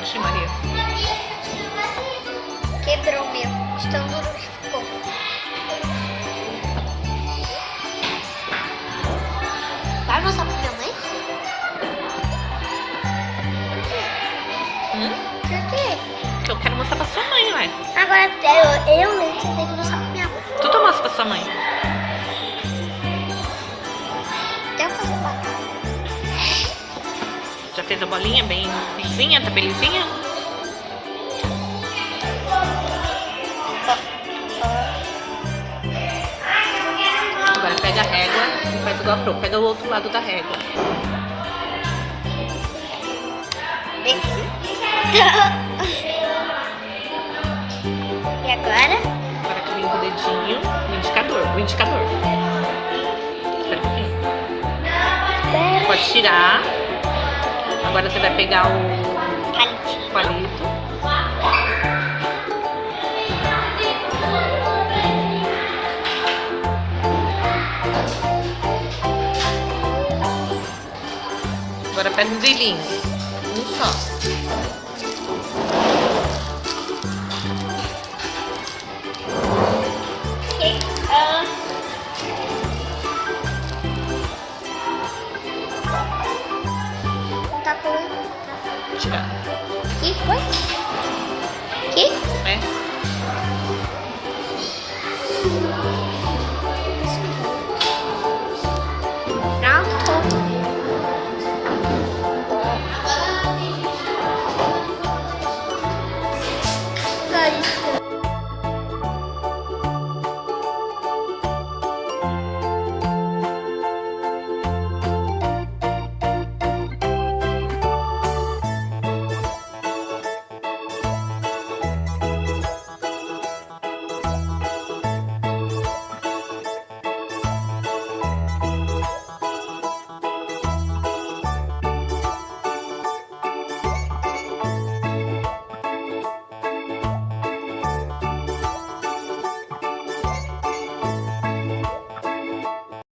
Vixe, Maria. Quebrou o meu. De tão duro que ficou. Vai mostrar pra minha mãe? Por quê? Que eu quero mostrar pra sua mãe, ué. Agora eu leio, você tem que mostrar pra minha mãe. Tu mostra pra sua mãe. Até eu fazer uma. Já fez a bolinha bem lisinha, tá bem lisinha? Agora pega a régua e faz igual a Pro. Pega o outro lado da régua. E agora? Agora que limpa o dedinho, o indicador. Espera um pouquinho. Pode tirar. Agora você vai pegar o palito. Agora pega um brilhinho. Um só. Tá com. Tirar. Aqui foi? Aqui? É.